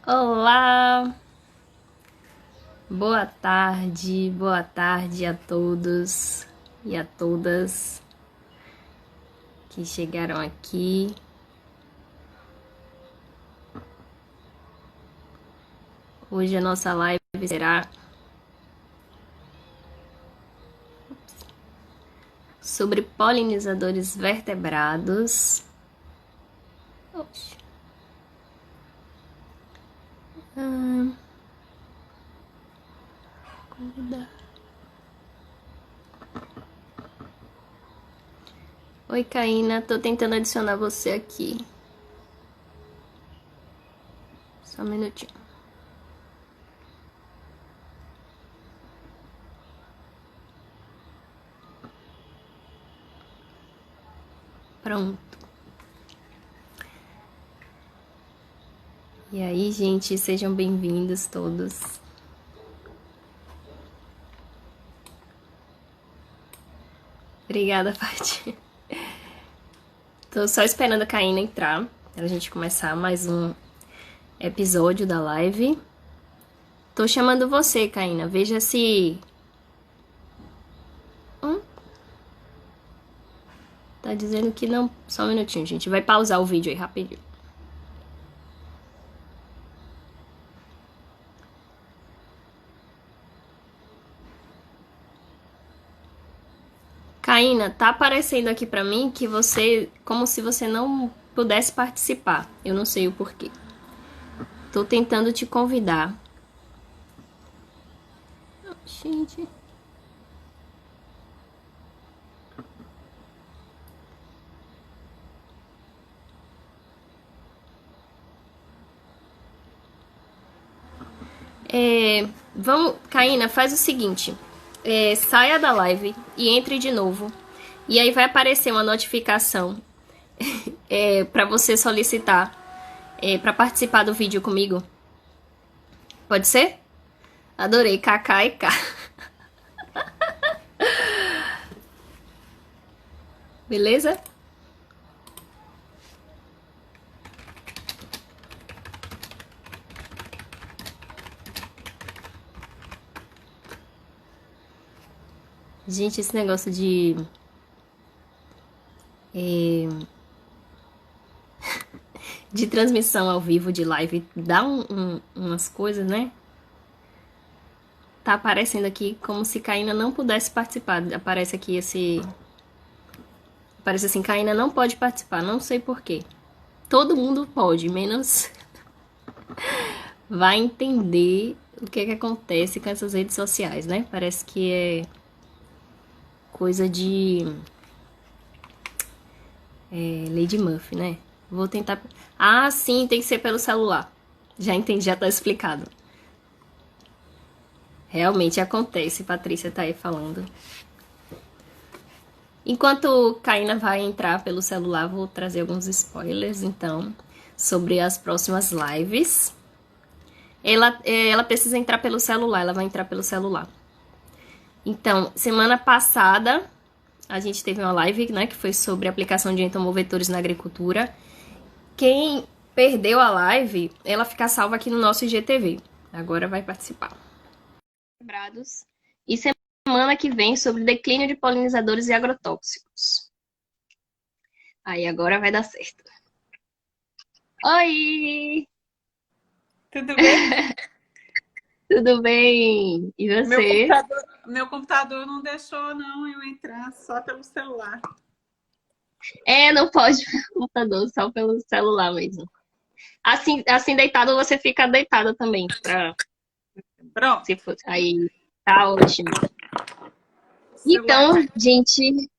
Olá, boa tarde a todos e a todas que chegaram aqui. Hoje a nossa live será sobre polinizadores vertebrados. Oxe. Oi, Caína, tô tentando adicionar você aqui. Só um minutinho. Pronto. E aí, gente, sejam bem-vindos todos. Obrigada, Paty. Tô só esperando a Caína entrar pra gente começar mais um episódio da live. Tô chamando você, Caína. Veja se... Tá dizendo que não... Só um minutinho, gente. Vai pausar o vídeo aí, rapidinho. Caína, tá aparecendo aqui pra mim que você... Como se você não pudesse participar. Eu não sei o porquê. Tô tentando te convidar. Gente... Vamos, Caína, faz o seguinte. Saia da live e entre de novo. E aí vai aparecer uma notificação para você solicitar para participar do vídeo comigo. Pode ser? Adorei, KK e K. Beleza? Gente, esse negócio de transmissão ao vivo de live dá umas coisas, né? Tá aparecendo aqui como se Caína não pudesse participar. Aparece aqui esse... Aparece assim, Caína não pode participar. Não sei porquê. Todo mundo pode, menos... Vai entender o que acontece com essas redes sociais, né? Parece que é coisa de Lady Murphy, né? Vou tentar... Ah, sim, tem que ser pelo celular. Já entendi, já tá explicado. Realmente acontece, Patrícia tá aí falando. Enquanto Caína vai entrar pelo celular, vou trazer alguns spoilers, então, sobre as próximas lives. Ela precisa entrar pelo celular, ela vai entrar pelo celular. Então, semana passada, a gente teve uma live, né, que foi sobre aplicação de entomovetores na agricultura. Quem perdeu a live, ela fica salva aqui no nosso IGTV. Agora vai participar. E semana que vem sobre declínio de polinizadores e agrotóxicos. Aí agora vai dar certo. Oi! Tudo bem? Tudo bem? E você? Meu computador não deixou não eu entrar só pelo celular. Não pode pelo computador, só pelo celular mesmo. Assim deitado, você fica deitada também. Pronto, Se for, aí tá ótimo. o celular Então, caiu. gente,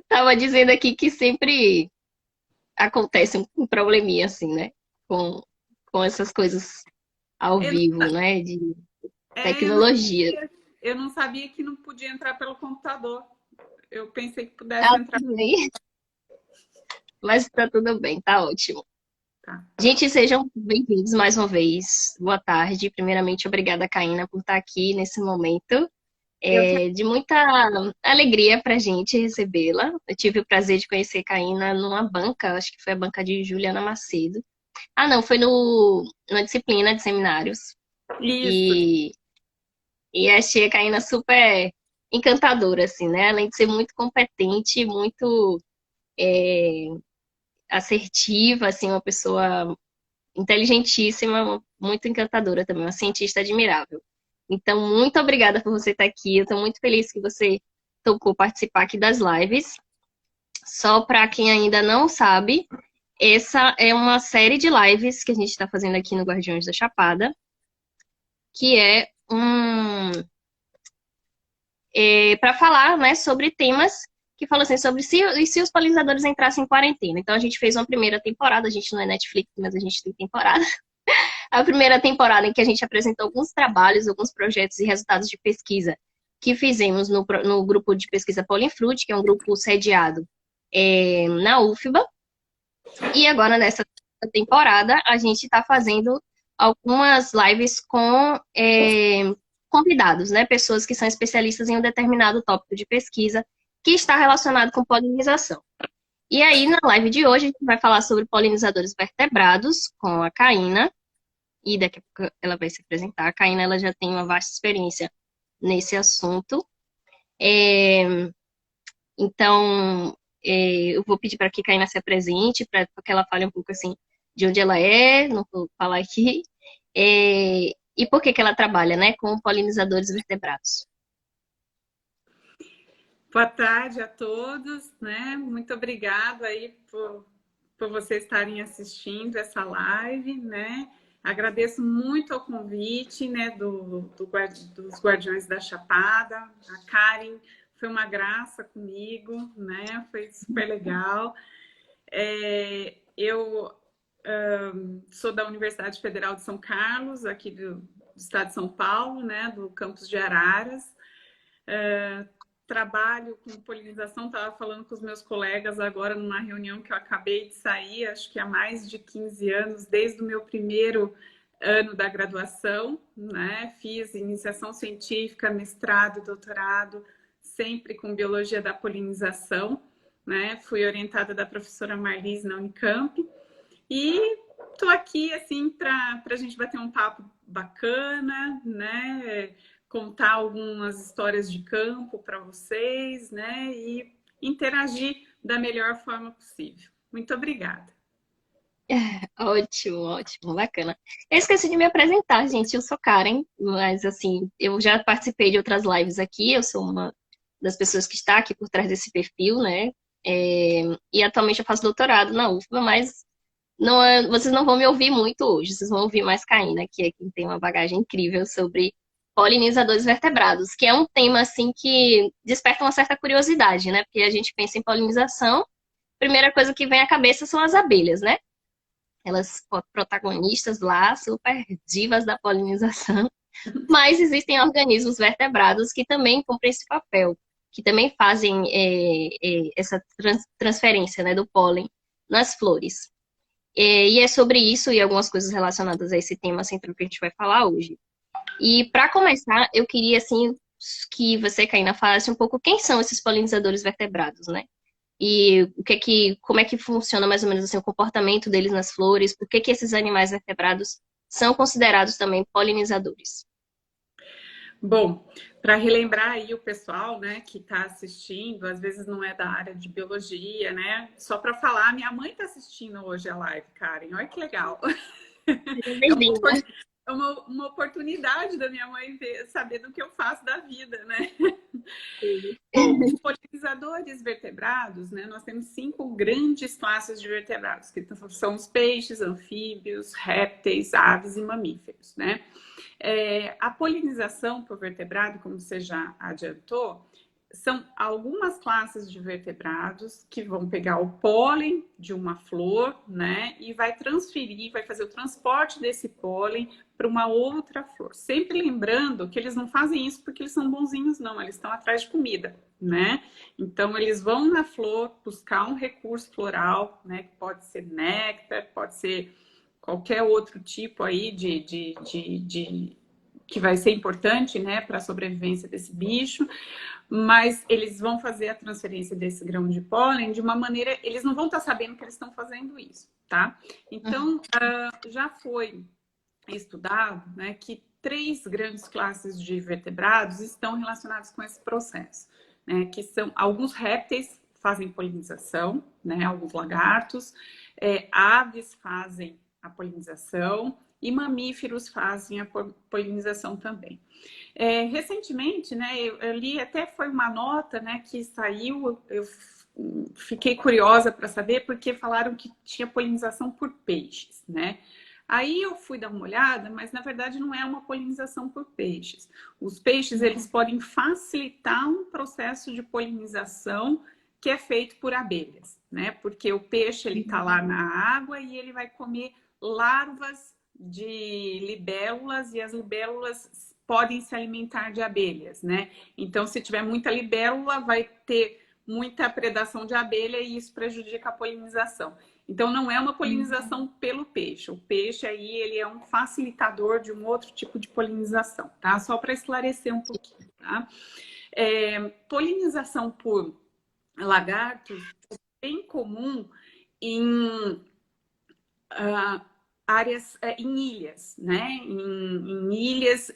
tava dizendo aqui que sempre acontece um probleminha assim, né? Com, com essas coisas ao Eu não, vivo, né? De eu não tecnologia. sabia, eu não sabia que não podia entrar pelo computador. Eu pensei que pudesse Tá entrar. tudo bem, mas tá tudo bem, tá ótimo. Tá. Gente, sejam bem-vindos mais uma vez. Boa tarde. Primeiramente, obrigada, Caína, por estar aqui nesse momento. Eu que... É de muita alegria pra gente recebê-la. Eu tive o prazer de conhecer Caína numa banca, acho que foi a banca de Juliana Macedo. Ah, não, foi numa disciplina de seminários. Isso. E, e achei a Caína super encantadora, assim, né? Além de ser muito competente, muito é, assertiva, assim, uma pessoa inteligentíssima, muito encantadora também, uma cientista admirável. Então, muito obrigada por você estar aqui. Eu estou muito feliz que você topou participar aqui das lives. Só para quem ainda não sabe, essa é uma série de lives que a gente está fazendo aqui no Guardiões da Chapada, que é para falar, né, sobre temas que falam assim, sobre se os polinizadores entrassem em quarentena. Então a gente fez uma primeira temporada, a gente não é Netflix, mas a gente tem temporada. A primeira temporada em que a gente apresentou alguns trabalhos, alguns projetos e resultados de pesquisa que fizemos no grupo de pesquisa Polinfruit, que é um grupo sediado na UFBA. E agora, nessa temporada, a gente está fazendo algumas lives com convidados, né? Pessoas que são especialistas em um determinado tópico de pesquisa que está relacionado com polinização. E aí, na live de hoje, a gente vai falar sobre polinizadores vertebrados com a Caína, e daqui a pouco ela vai se apresentar. A Caína, ela já tem uma vasta experiência nesse assunto. Então, eu vou pedir para que a Caína se apresente, para que ela fale um pouco assim de onde ela é, não vou falar aqui, e por que ela trabalha, né, com polinizadores vertebrados. Boa tarde a todos, né? Muito obrigada aí por vocês estarem assistindo essa live, né? Agradeço muito o convite, né, dos Guardiões da Chapada. A Karen foi uma graça comigo, né? Foi super legal. Eu sou da Universidade Federal de São Carlos, aqui do estado de São Paulo, né? Do campus de Araras. Trabalho com polinização, estava falando com os meus colegas agora numa reunião que eu acabei de sair, acho que há mais de 15 anos, desde o meu primeiro ano da graduação, né? Fiz iniciação científica, mestrado, doutorado, sempre com biologia da polinização, né? Fui orientada da professora Marlise na Unicamp e estou aqui assim para a gente bater um papo bacana, né? Contar algumas histórias de campo para vocês, né? E interagir da melhor forma possível. Muito obrigada. Ótimo, ótimo, bacana. Eu esqueci de me apresentar, gente. Eu sou Karen, mas assim, eu já participei de outras lives aqui. Eu sou uma das pessoas que está aqui por trás desse perfil, né? E atualmente eu faço doutorado na UFBA, mas vocês não vão me ouvir muito hoje. Vocês vão ouvir mais Caína, que é quem tem uma bagagem incrível sobre polinizadores vertebrados, que é um tema assim que desperta uma certa curiosidade, né? Porque a gente pensa em polinização, a primeira coisa que vem à cabeça são as abelhas, né? Elas protagonistas lá, super divas da polinização, mas existem organismos vertebrados que também cumprem esse papel, que também fazem essa transferência, né, do pólen nas flores. E é sobre isso e algumas coisas relacionadas a esse tema central que a gente vai falar hoje. E para começar, eu queria assim que você, Caína, falasse um pouco quem são esses polinizadores vertebrados, né? E como é que funciona mais ou menos assim, o comportamento deles nas flores, por que esses animais vertebrados são considerados também polinizadores. Bom, para relembrar aí o pessoal, né, que está assistindo, às vezes não é da área de biologia, né? Só para falar, minha mãe está assistindo hoje a live, Karen. Olha que legal. É Bem-vinda. uma oportunidade da minha mãe saber do que eu faço da vida, né? Bom, os polinizadores vertebrados, né? Nós temos 5 grandes classes de vertebrados, que são os peixes, anfíbios, répteis, aves e mamíferos, né? A polinização por vertebrado, como você já adiantou, são algumas classes de vertebrados que vão pegar o pólen de uma flor, né, e vai transferir, vai fazer o transporte desse pólen para uma outra flor. Sempre lembrando que eles não fazem isso porque eles são bonzinhos, não, eles estão atrás de comida, né? Então, eles vão na flor buscar um recurso floral, né, que pode ser néctar, pode ser qualquer outro tipo aí de que vai ser importante, né, para a sobrevivência desse bicho, mas eles vão fazer a transferência desse grão de pólen de uma maneira, eles não vão estar sabendo que eles estão fazendo isso, tá? Então, já foi estudado, né, que 3 grandes classes de vertebrados estão relacionados com esse processo, né, que são alguns répteis fazem polinização, né, alguns lagartos, aves fazem a polinização e mamíferos fazem a polinização também. Recentemente, né, eu li, até foi uma nota, né, que saiu, eu fiquei curiosa para saber, porque falaram que tinha polinização por peixes, né? Aí eu fui dar uma olhada, mas na verdade não é uma polinização por peixes. Os peixes, eles podem facilitar um processo de polinização que é feito por abelhas, né? Porque o peixe, ele tá lá na água e ele vai comer larvas de libélulas, e as libélulas podem se alimentar de abelhas, né? Então, se tiver muita libélula, vai ter muita predação de abelha e isso prejudica a polinização. Então, não é uma polinização pelo peixe. O peixe aí, ele é um facilitador de um outro tipo de polinização, tá? Só para esclarecer um pouquinho, tá? Polinização por lagartos é bem comum em áreas, em ilhas, né? Em ilhas,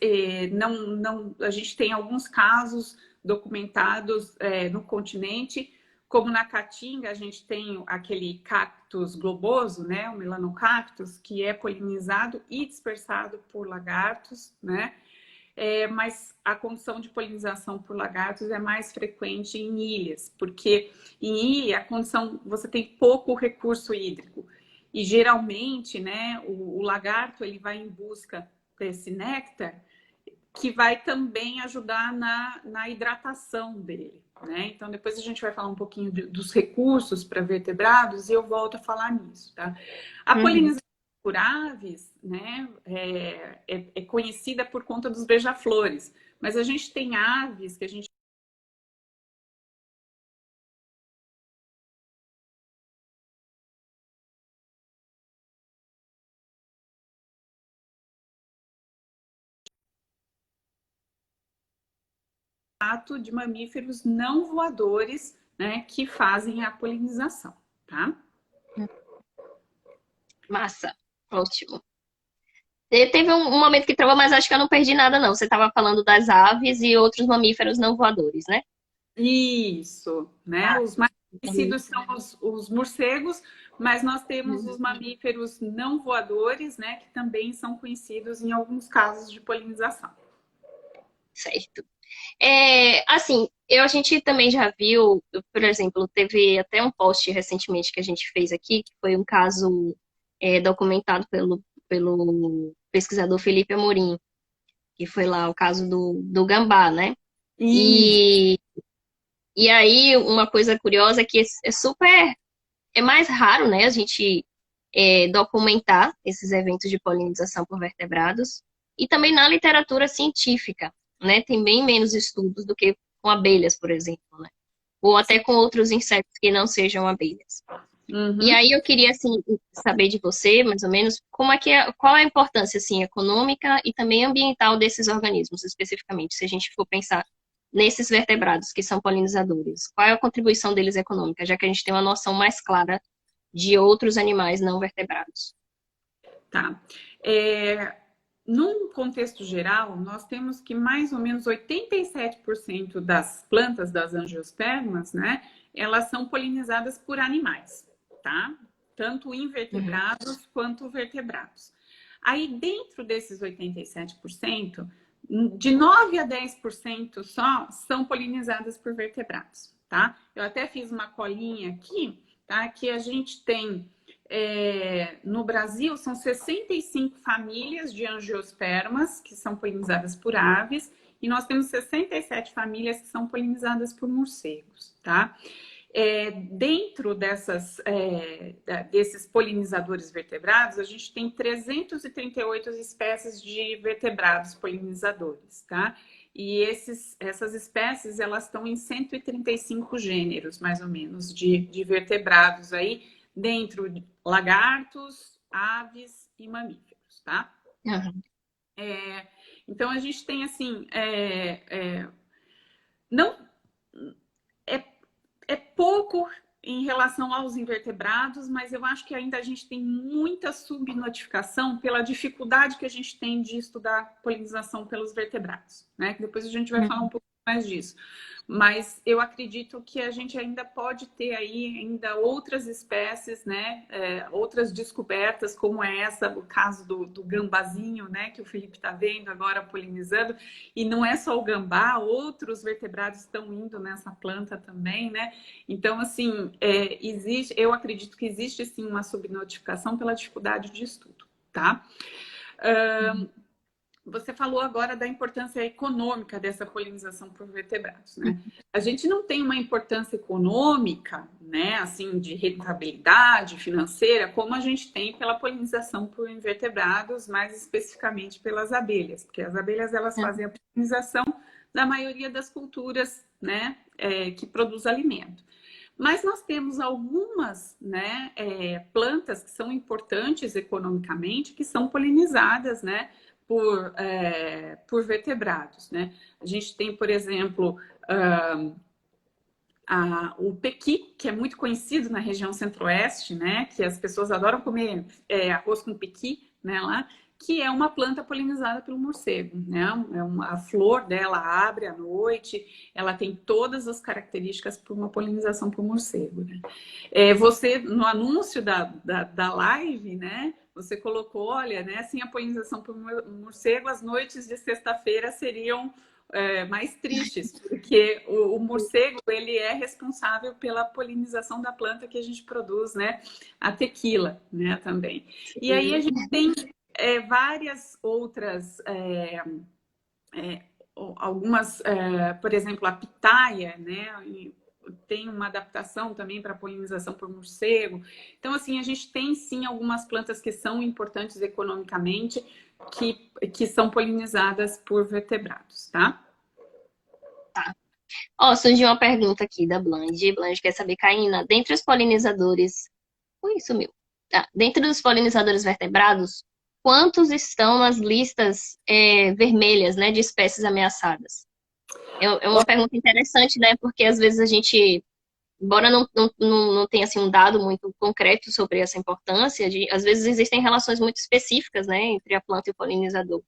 a gente tem alguns casos documentados no continente, como na Caatinga, a gente tem aquele cactus globoso, né? O melanocactus, que é polinizado e dispersado por lagartos, né? Mas a condição de polinização por lagartos é mais frequente em ilhas, porque em ilha a condição, você tem pouco recurso hídrico. E geralmente, né, o lagarto ele vai em busca desse néctar, que vai também ajudar na hidratação dele, né? Então, depois a gente vai falar um pouquinho dos recursos para vertebrados e eu volto a falar nisso, tá? A polinização por aves, né, é conhecida por conta dos beija-flores, mas a gente tem aves que a gente de mamíferos não voadores, né, que fazem a polinização, tá? Massa, ótimo. Teve um momento que travou, mas acho que eu não perdi nada, não. Você estava falando das aves e outros mamíferos não voadores, né? Isso, né? Os mais conhecidos são os morcegos, mas nós temos os mamíferos não voadores, né? Que também são conhecidos em alguns casos de polinização. Certo. Assim, a gente também já viu, por exemplo, teve até um post recentemente que a gente fez aqui, que foi um caso documentado pelo pesquisador Felipe Amorim, que foi lá o caso do gambá, né? Isso. E aí, uma coisa curiosa é que é mais raro, né, a gente documentar esses eventos de polinização por vertebrados, e também na literatura científica, né, tem bem menos estudos do que com abelhas, por exemplo, né, ou até com outros insetos que não sejam abelhas. E aí eu queria, assim, saber de você, mais ou menos, qual é a importância, assim, econômica e também ambiental desses organismos, especificamente, se a gente for pensar nesses vertebrados que são polinizadores. Qual é a contribuição deles econômica, já que a gente tem uma noção mais clara de outros animais não vertebrados? Tá. Num contexto geral, nós temos que mais ou menos 87% das plantas das angiospermas, né, elas são polinizadas por animais, tá? Tanto invertebrados quanto vertebrados. Aí, dentro desses 87%, de 9 a 10% só são polinizadas por vertebrados, tá? Eu até fiz uma colinha aqui, tá? Que a gente tem no Brasil, são 65 famílias de angiospermas que são polinizadas por aves e nós temos 67 famílias que são polinizadas por morcegos, tá? Dentro desses polinizadores vertebrados, a gente tem 338 espécies de vertebrados polinizadores, tá? E essas espécies, elas estão em 135 gêneros, mais ou menos, de vertebrados aí, dentro de lagartos, aves e mamíferos, tá? Uhum. Então, a gente tem, assim, não é, é pouco em relação aos invertebrados, mas eu acho que ainda a gente tem muita subnotificação pela dificuldade que a gente tem de estudar polinização pelos vertebrados, né? Depois a gente vai falar um pouco mais disso. Mas eu acredito que a gente ainda pode ter aí ainda outras espécies, né? Outras descobertas, como é essa, o caso do gambazinho, né? Que o Felipe está vendo agora polinizando. E não é só o gambá, outros vertebrados estão indo nessa planta também, né? Então, assim, eu acredito que existe, sim, uma subnotificação pela dificuldade de estudo, tá? Você falou agora da importância econômica dessa polinização por vertebrados, né? A gente não tem uma importância econômica, né, assim, de rentabilidade financeira, como a gente tem pela polinização por invertebrados, mais especificamente pelas abelhas, porque as abelhas, elas fazem a polinização da maioria das culturas, né, que produz alimento. Mas nós temos algumas, né, plantas que são importantes economicamente, que são polinizadas, né, por vertebrados, né? A gente tem, por exemplo, o pequi, que é muito conhecido na região centro-oeste, né? Que as pessoas adoram comer arroz com pequi, né? Lá, que é uma planta polinizada pelo morcego, né? A flor dela abre à noite, ela tem todas as características para uma polinização por morcego, né? Você, no anúncio da live, né? Você colocou, olha, né? Assim, a polinização por morcego, as noites de sexta-feira seriam mais tristes, porque o morcego, ele é responsável pela polinização da planta que a gente produz, né? A tequila, né? Também. E aí a gente tem várias outras, algumas, por exemplo, a pitaia, né? Tem uma adaptação também para polinização por morcego. Então, assim, a gente tem sim algumas plantas que são importantes economicamente, que são polinizadas por vertebrados, tá? Tá. Ó, surgiu uma pergunta aqui da Blanche. Blanche quer saber, Caína, dentre os polinizadores. Ui, sumiu. Dentro dos polinizadores vertebrados, quantos estão nas listas vermelhas, né, de espécies ameaçadas? É uma pergunta interessante, né? Porque às vezes a gente, embora não tenha assim, um dado muito concreto sobre essa importância, às vezes existem relações muito específicas, né, entre a planta e o polinizador.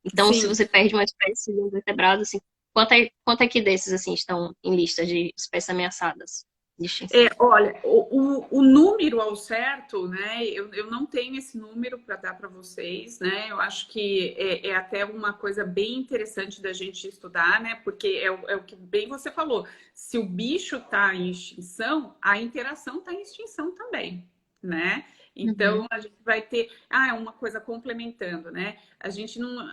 Então, Sim. se você perde uma espécie de um vertebrado, assim, quanto é que desses assim estão em lista de espécies ameaçadas de extinção? Olha, o número ao certo, né? Eu não tenho esse número para dar para vocês, né? Eu acho que é até uma coisa bem interessante da gente estudar, né? Porque é o que bem você falou. Se o bicho está em extinção, a interação está em extinção também, né? Então, a gente vai ter... uma coisa complementando, né? A gente não...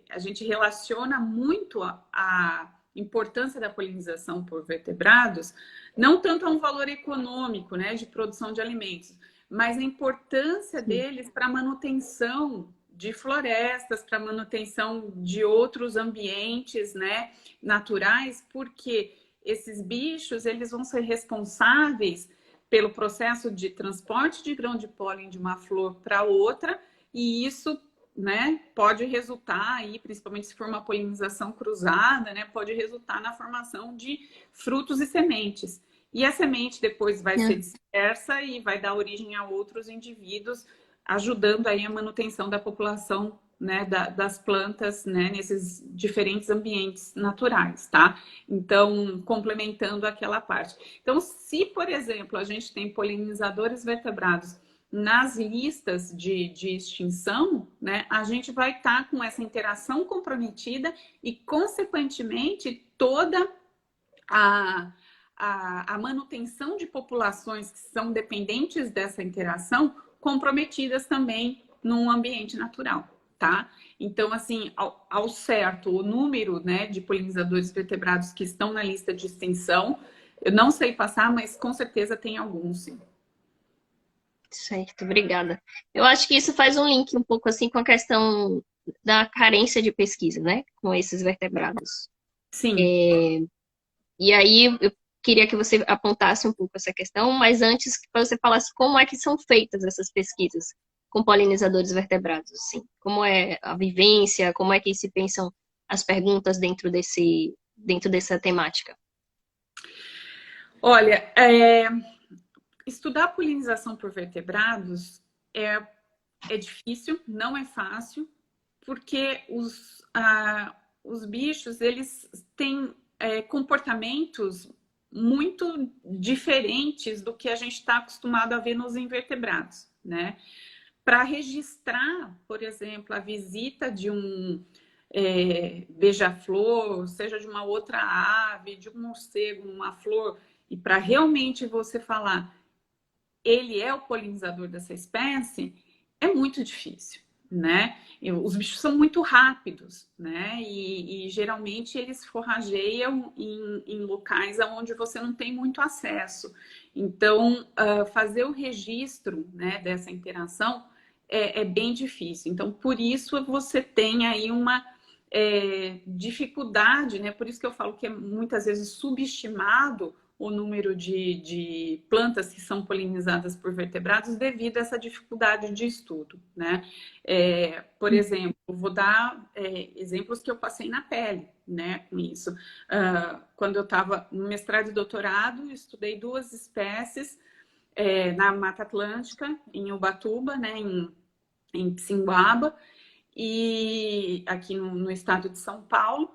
a gente relaciona muito a importância da polinização por vertebrados, não tanto a um valor econômico, né, de produção de alimentos, mas a importância deles para a manutenção de florestas, para a manutenção de outros ambientes, né, naturais, porque esses bichos, eles vão ser responsáveis pelo processo de transporte de grão de pólen de uma flor para outra, e isso, né, pode resultar aí, principalmente se for uma polinização cruzada, né, pode resultar na formação de frutos e sementes. E a semente depois vai ser dispersa e vai dar origem a outros indivíduos, ajudando aí a manutenção da população, né, das plantas, né, nesses diferentes ambientes naturais, tá? Então, complementando aquela parte. Então, se, por exemplo, a gente tem polinizadores vertebrados nas listas de extinção, né, a gente vai estar com essa interação comprometida e, consequentemente, toda a manutenção de populações que são dependentes dessa interação comprometidas também num ambiente natural, tá? Então, assim, ao certo, o número, né, de polinizadores vertebrados que estão na lista de extinção, eu não sei passar, mas com certeza tem alguns, sim. Certo, obrigada. Eu acho que isso faz um link um pouco assim com a questão da carência de pesquisa, né? Com esses vertebrados. Sim. E aí eu queria que você apontasse um pouco essa questão, mas antes que você falasse como é que são feitas essas pesquisas. com polinizadores vertebrados, assim? Como é a vivência? Como é que se pensam as perguntas dentro dessa temática? Olha, estudar polinização por vertebrados é, é difícil, não é fácil, porque os bichos, eles têm comportamentos muito diferentes do que a gente está acostumado a ver nos invertebrados, né? Para registrar, por exemplo, a visita de um beija-flor, seja de uma outra ave, de um morcego, uma flor, e para realmente você falar ele é o polinizador dessa espécie, é muito difícil, né? Os bichos são muito rápidos, né? E geralmente eles forrageiam em locais onde você não tem muito acesso. Então, fazer o registro, né, dessa interação é bem difícil. Então, por isso você tem aí uma dificuldade, né? Por isso que eu falo que é muitas vezes subestimado o número de plantas que são polinizadas por vertebrados devido a essa dificuldade de estudo, né? Por exemplo, vou dar exemplos que eu passei na pele, né, com isso. Quando eu estava no mestrado e doutorado, estudei duas espécies na Mata Atlântica, em Ubatuba, né, em Psinguaba, e aqui no estado de São Paulo.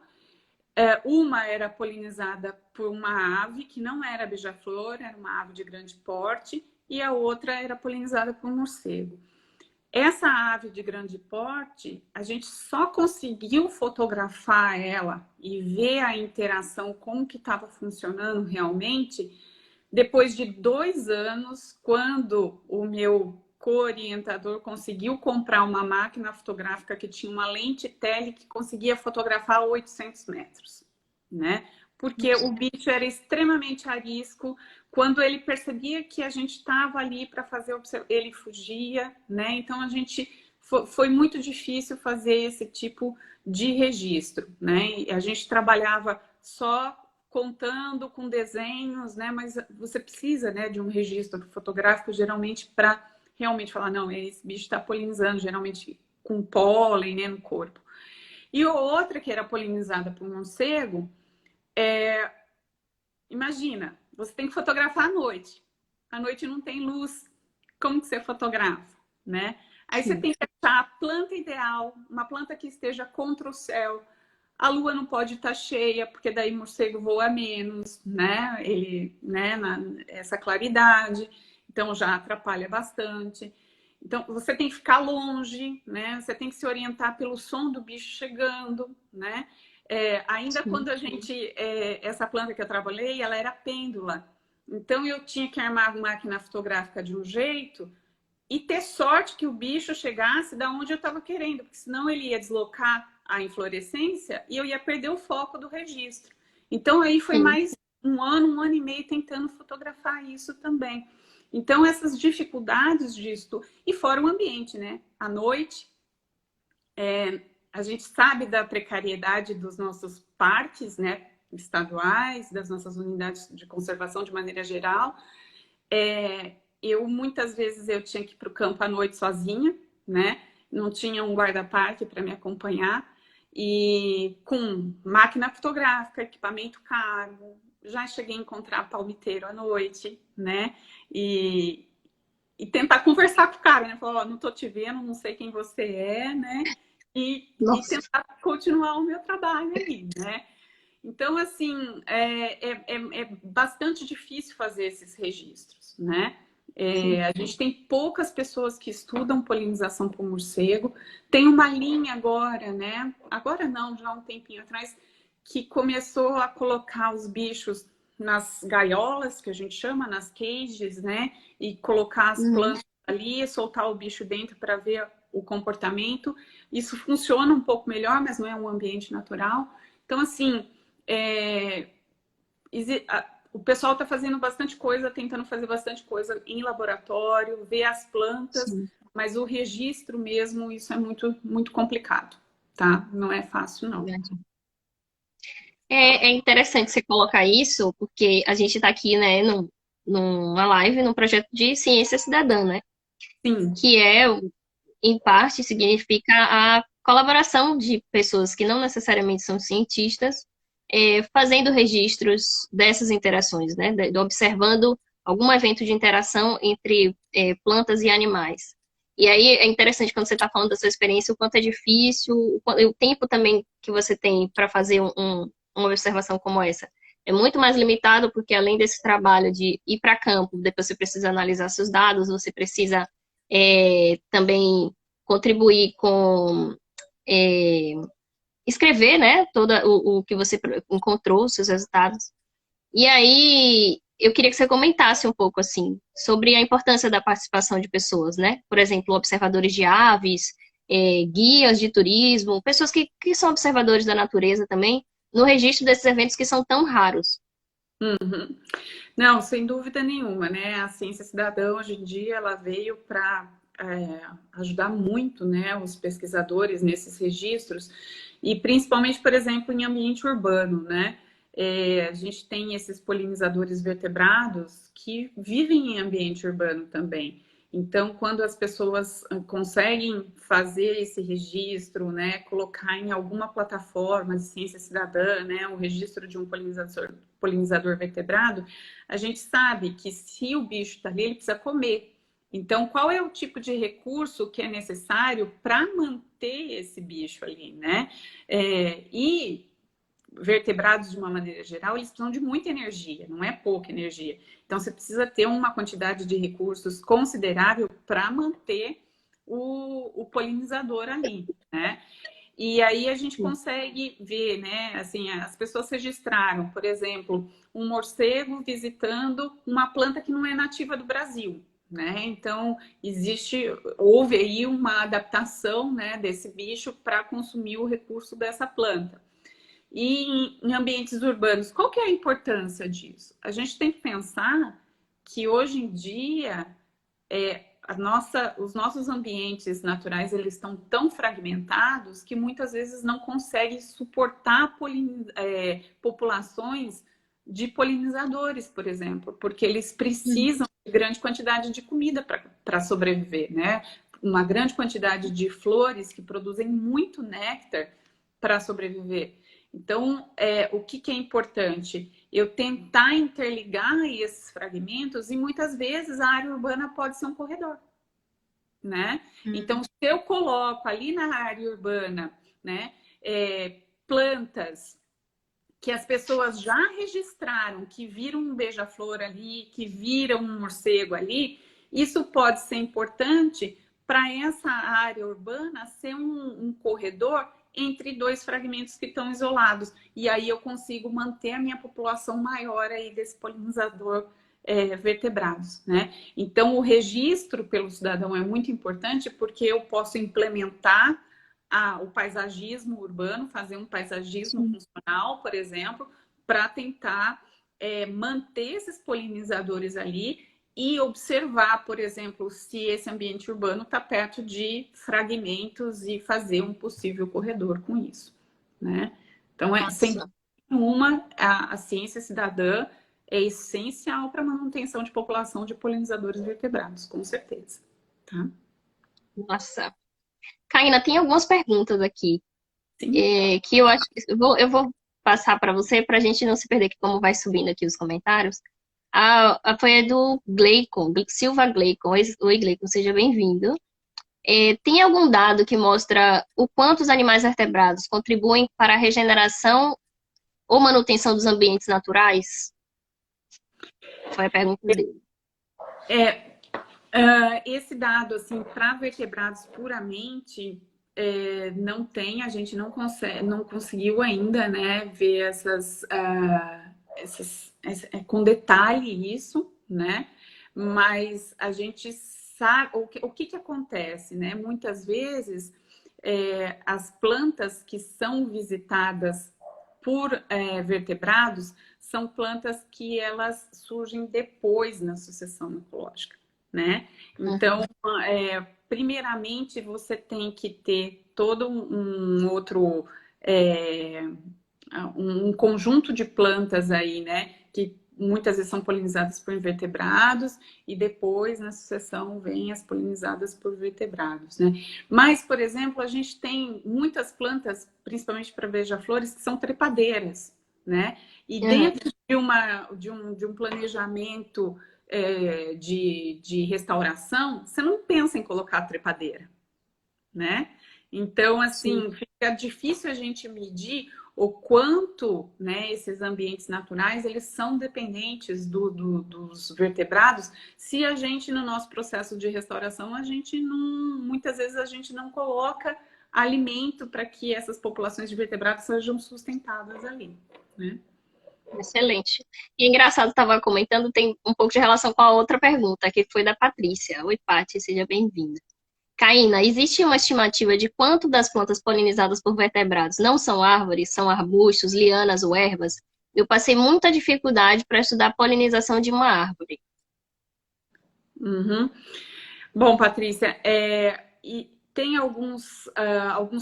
Uma era polinizada por uma ave que não era beija-flor, era uma ave de grande porte, e a outra era polinizada por um morcego. Essa ave de grande porte, a gente só conseguiu fotografar ela e ver a interação, como que estava funcionando realmente, depois de 2 anos, quando o meu co-orientador conseguiu comprar uma máquina fotográfica que tinha uma lente tele que conseguia fotografar a 800 metros, né? Porque o bicho era extremamente arisco. Quando ele percebia que a gente estava ali para fazer ele fugia, né? Então a gente foi muito difícil fazer esse tipo de registro, né? E a gente trabalhava só contando com desenhos, né? Mas você precisa, né, de um registro fotográfico geralmente para realmente falar, não, esse bicho está polinizando, geralmente com pólen, né, no corpo. E outra que era polinizada por um morcego, imagina, você tem que fotografar à noite. À noite não tem luz. Como que você fotografa, né? Aí você tem que achar a planta ideal, uma planta que esteja contra o céu. A lua não pode estar cheia, porque daí o morcego voa menos, né? Ele, né, essa claridade. Então já atrapalha bastante. Então você tem que ficar longe, né? Você tem que se orientar pelo som do bicho chegando, né? Ainda Sim. Quando a gente, essa planta que eu trabalhei, ela era pêndula. Então eu tinha que armar a máquina fotográfica de um jeito e ter sorte que o bicho chegasse da onde eu estava querendo, porque senão ele ia deslocar a inflorescência e eu ia perder o foco do registro. Então aí foi Sim. mais um ano e meio tentando fotografar isso também. Então essas dificuldades disso, e fora o ambiente, né? À noite, a gente sabe da precariedade dos nossos parques, né, estaduais, das nossas unidades de conservação de maneira geral. Muitas vezes eu tinha que ir para o campo à noite sozinha, né? Não tinha um guarda-parque para me acompanhar. E com máquina fotográfica, equipamento caro, já cheguei a encontrar palmiteiro à noite, né? E tentar conversar com o cara, né? Falar, não tô te vendo, não sei quem você é, né? E tentar continuar o meu trabalho ali, né? Então, assim, é bastante difícil fazer esses registros, né? A gente tem poucas pessoas que estudam polinização por morcego. Tem uma linha agora, né? Agora não, já há um tempinho atrás, que começou a colocar os bichos nas gaiolas, que a gente chama, nas cages, né? E colocar as plantas ali, soltar o bicho dentro para ver o comportamento. Isso funciona um pouco melhor, mas não é um ambiente natural. Então, assim, o pessoal está fazendo bastante coisa, tentando fazer bastante coisa em laboratório, ver as plantas, Sim. mas o registro mesmo, isso é muito, muito complicado, tá? Não é fácil, não. É interessante você colocar isso, porque a gente está aqui, né, numa live, num projeto de ciência cidadã, né? Sim. Que é em parte, significa a colaboração de pessoas que não necessariamente são cientistas, fazendo registros dessas interações, né? Observando algum evento de interação entre plantas e animais. E aí é interessante quando você está falando da sua experiência, o quanto é difícil, o tempo também que você tem para fazer uma observação como essa. É muito mais limitado, porque além desse trabalho de ir para campo, depois você precisa analisar seus dados, você precisa também contribuir com é, escrever, né, todo o que você encontrou, os seus resultados. E aí, eu queria que você comentasse um pouco, assim, sobre a importância da participação de pessoas, né? Por exemplo, observadores de aves, guias de turismo, pessoas que são observadores da natureza também, no registro desses eventos que são tão raros. Uhum. Não, sem dúvida nenhuma, né? A ciência cidadã hoje em dia ela veio para ajudar muito, né, os pesquisadores nesses registros e principalmente, por exemplo, em ambiente urbano, né? A gente tem esses polinizadores vertebrados que vivem em ambiente urbano também. Então, quando as pessoas conseguem fazer esse registro, né, colocar em alguma plataforma de ciência cidadã, né, o registro de um polinizador vertebrado, a gente sabe que se o bicho está ali, ele precisa comer. Então, qual é o tipo de recurso que é necessário para manter esse bicho ali, né? E vertebrados, de uma maneira geral, eles precisam de muita energia, não é pouca energia. Então, você precisa ter uma quantidade de recursos considerável para manter o polinizador ali, né? E aí a gente consegue ver, né? Assim, as pessoas registraram, por exemplo, um morcego visitando uma planta que não é nativa do Brasil, né? Então, houve aí uma adaptação, né, desse bicho para consumir o recurso dessa planta. E em ambientes urbanos, qual que é a importância disso? A gente tem que pensar que hoje em dia os nossos ambientes naturais eles estão tão fragmentados que muitas vezes não conseguem suportar populações de polinizadores, por exemplo, porque eles precisam de grande quantidade de comida para sobreviver, né? Uma grande quantidade de flores que produzem muito néctar para sobreviver. Então, o que é importante? Eu tentar interligar esses fragmentos e muitas vezes a área urbana pode ser um corredor, né? Então, se eu coloco ali na área urbana, né, plantas que as pessoas já registraram, que viram um beija-flor ali, que viram um morcego ali, isso pode ser importante para essa área urbana ser um corredor entre dois fragmentos que estão isolados. E aí eu consigo manter a minha população maior aí desse polinizador vertebrados, né? Então, o registro pelo cidadão é muito importante porque eu posso implementar o paisagismo urbano, fazer um paisagismo funcional, por exemplo, para tentar manter esses polinizadores ali e observar, por exemplo, se esse ambiente urbano está perto de fragmentos e fazer um possível corredor com isso, né? Então, sem dúvida nenhuma, a ciência cidadã é essencial para a manutenção de população de polinizadores vertebrados, com certeza. Tá? Nossa. Caína, tem algumas perguntas aqui Sim. que eu acho que eu vou passar para você para a gente não se perder, que como vai subindo aqui os comentários. Foi a do Gleicon, Silva Gleicon. Oi, Gleicon, seja bem-vindo. Tem algum dado que mostra o quanto os animais vertebrados contribuem para a regeneração ou manutenção dos ambientes naturais? Foi a pergunta dele. Esse dado, assim, para vertebrados puramente, não tem, a gente não conseguiu ainda, né, ver com detalhe isso, né? Mas a gente sabe o que acontece, né? Muitas vezes as plantas que são visitadas por vertebrados são plantas que elas surgem depois na sucessão ecológica, né? Então, primeiramente, você tem que ter todo um outro um conjunto de plantas aí, né? Que muitas vezes são polinizadas por invertebrados e depois, na sucessão, vêm as polinizadas por vertebrados, né? Mas, por exemplo, a gente tem muitas plantas, principalmente para beija-flores, que são trepadeiras, né? E dentro de um planejamento de restauração, você não pensa em colocar trepadeira, né? Então, assim, fica difícil a gente medir o quanto, né, esses ambientes naturais, eles são dependentes dos vertebrados, se a gente, no nosso processo de restauração, a gente não, muitas vezes a gente não coloca alimento para que essas populações de vertebrados sejam sustentadas ali, né? Excelente. E engraçado, estava comentando, tem um pouco de relação com a outra pergunta, que foi da Patrícia. Oi, Paty, seja bem-vinda. Caína, existe uma estimativa de quanto das plantas polinizadas por vertebrados não são árvores, são arbustos, lianas ou ervas? Eu passei muita dificuldade para estudar a polinização de uma árvore. Uhum. Bom, Patrícia, e tem alguns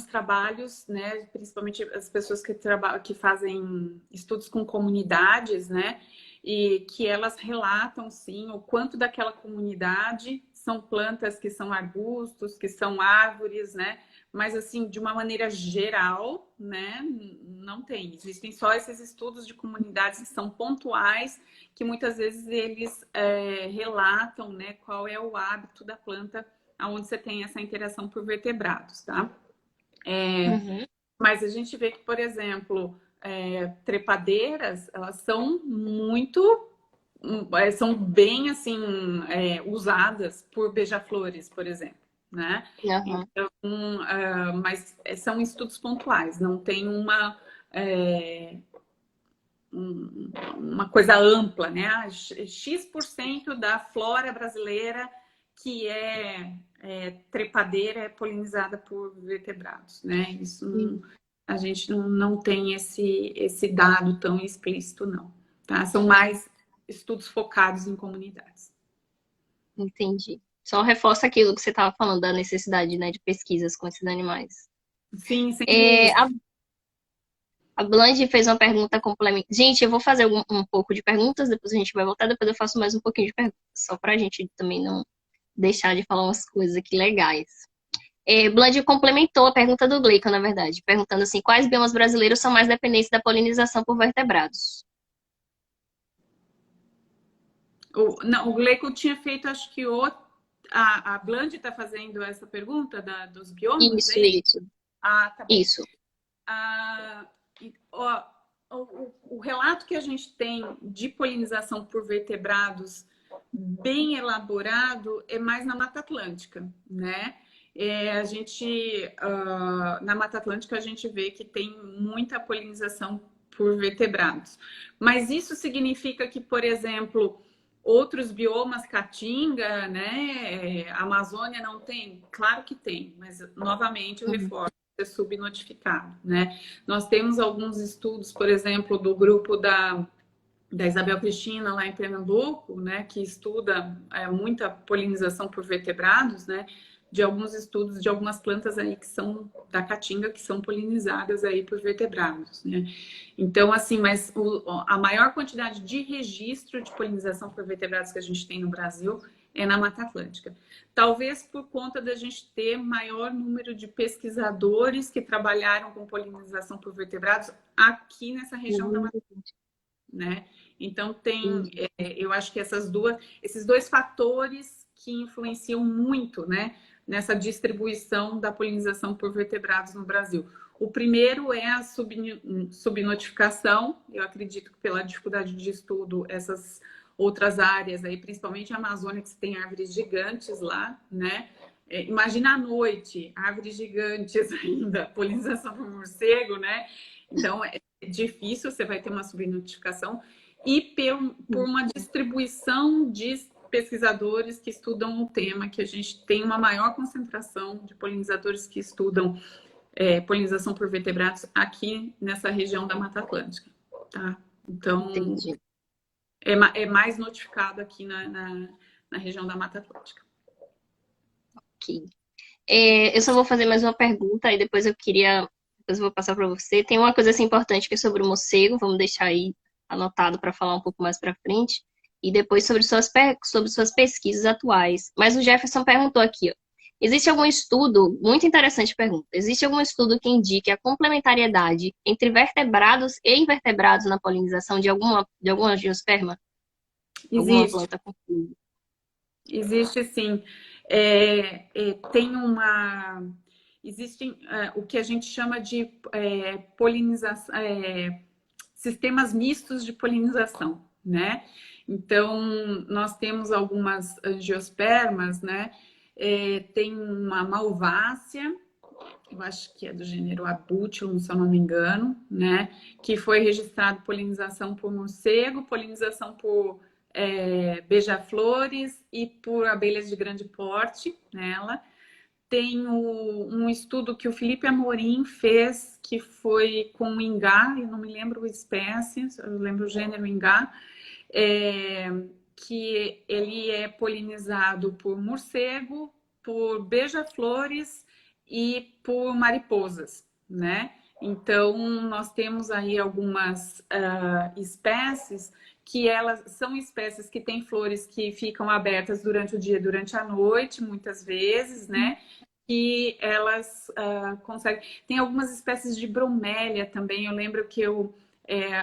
trabalhos, né, principalmente as pessoas que fazem estudos com comunidades, né, e que elas relatam, sim, o quanto daquela comunidade são plantas que são arbustos, que são árvores, né, mas, assim, de uma maneira geral, né, não tem. Existem só esses estudos de comunidades que são pontuais, que muitas vezes eles relatam, né, qual é o hábito da planta onde você tem essa interação por vertebrados, tá? Mas a gente vê que, por exemplo, trepadeiras, elas são são bem, assim, usadas por beija-flores, por exemplo, né? Uhum. Então, mas são estudos pontuais, não tem uma coisa ampla, né? X% da flora brasileira que trepadeira é polinizada por vertebrados, né? Isso a gente não tem esse dado tão explícito, não. Tá? São mais estudos focados em comunidades. Entendi. Só reforça aquilo que você estava falando da necessidade, né, de pesquisas com esses animais. Sim, sem É, dúvida. a Blanche fez uma pergunta complementar. Gente, eu vou fazer um pouco de perguntas, depois a gente vai voltar, depois eu faço mais um pouquinho de perguntas, só para a gente também não deixar de falar umas coisas aqui legais. Blanche complementou a pergunta do Gleico, na verdade, perguntando assim, quais biomas brasileiros são mais dependentes da polinização por vertebrados? Não, o Gleico tinha feito, acho que a Blanche está fazendo essa pergunta dos biomas, Isso, é isso? isso, Ah, tá bom. isso. O relato que a gente tem de polinização por vertebrados bem elaborado é mais na Mata Atlântica, né? Na Mata Atlântica a gente vê que tem muita polinização por vertebrados. Mas isso significa que, por exemplo, outros biomas, Caatinga, né, Amazônia não tem? Claro que tem, mas novamente eu reforço, é subnotificado, né? Nós temos alguns estudos, por exemplo, do grupo da Isabel Cristina lá em Pernambuco, né, que estuda muita polinização por vertebrados, né, de alguns estudos de algumas plantas aí que são da caatinga, que são polinizadas aí por vertebrados, né. Então, assim, mas a maior quantidade de registro de polinização por vertebrados que a gente tem no Brasil é na Mata Atlântica. Talvez por conta da gente ter maior número de pesquisadores que trabalharam com polinização por vertebrados aqui nessa região da Mata Atlântica, né? Então eu acho que esses dois fatores que influenciam muito, né, nessa distribuição da polinização por vertebrados no Brasil. O primeiro é a subnotificação. Eu acredito que pela dificuldade de estudo, essas outras áreas aí, principalmente a Amazônia, que tem árvores gigantes lá, né? Imagina à noite, árvores gigantes ainda, polinização por morcego, né? Então é difícil, você vai ter uma subnotificação e por uma distribuição de pesquisadores que estudam o tema, que a gente tem uma maior concentração de polinizadores que estudam polinização por vertebrados aqui nessa região da Mata Atlântica, tá? Então, Entendi. é mais notificado aqui na região da Mata Atlântica. Ok. Eu só vou fazer mais uma pergunta e depois eu vou passar para você. Tem uma coisa assim importante que é sobre o morcego, vamos deixar aí anotado para falar um pouco mais para frente, e depois sobre suas pesquisas atuais. Mas o Jefferson perguntou aqui, ó, existe algum estudo, muito interessante pergunta, existe algum estudo que indique a complementariedade entre vertebrados e invertebrados na polinização de alguma angiosperma? Alguma Existe, planta com fluido? existe sim. Tem uma... Existem o que a gente chama de polinização, sistemas mistos de polinização, né? Então, nós temos algumas angiospermas, né? Tem uma malvácea, eu acho que é do gênero Abutilum, se eu não me engano, né? Que foi registrado polinização por morcego, polinização por beija-flores e por abelhas de grande porte nela. Tem um estudo que o Felipe Amorim fez, que foi com o ingá, eu não me lembro a espécie, eu lembro o gênero ingá, que ele é polinizado por morcego, por beija-flores e por mariposas, né? Então, nós temos aí algumas espécies que elas são espécies que têm flores que ficam abertas durante o dia e durante a noite, muitas vezes, né? Que elas conseguem... Tem algumas espécies de bromélia também, eu lembro que eu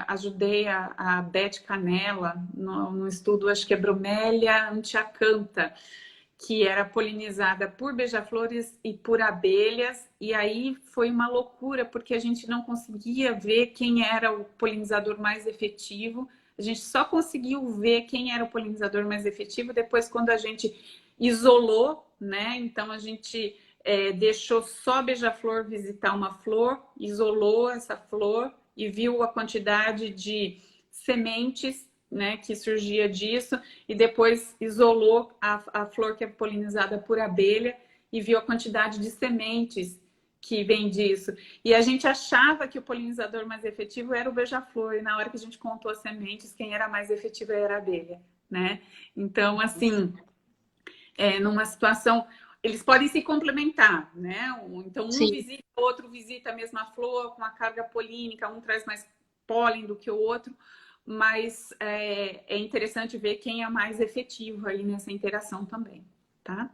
ajudei a Beth Canella no estudo, acho que é bromélia antiacantha, que era polinizada por beija-flores e por abelhas, e aí foi uma loucura, porque a gente não conseguia ver quem era o polinizador mais efetivo, a gente só conseguiu ver quem era o polinizador mais efetivo depois quando a gente isolou, né? Então a gente deixou só beija-flor visitar uma flor, isolou essa flor e viu a quantidade de sementes, né, que surgia disso, e depois isolou a flor que é polinizada por abelha e viu a quantidade de sementes que vem disso. E a gente achava que o polinizador mais efetivo era o beija-flor, e na hora que a gente contou as sementes, quem era mais efetivo era a abelha, né? Então, assim, numa situação... Eles podem se complementar, né? Então, um Sim. visita, o outro visita a mesma flor com a carga polínica, um traz mais pólen do que o outro, mas é interessante ver quem é mais efetivo aí nessa interação também, tá?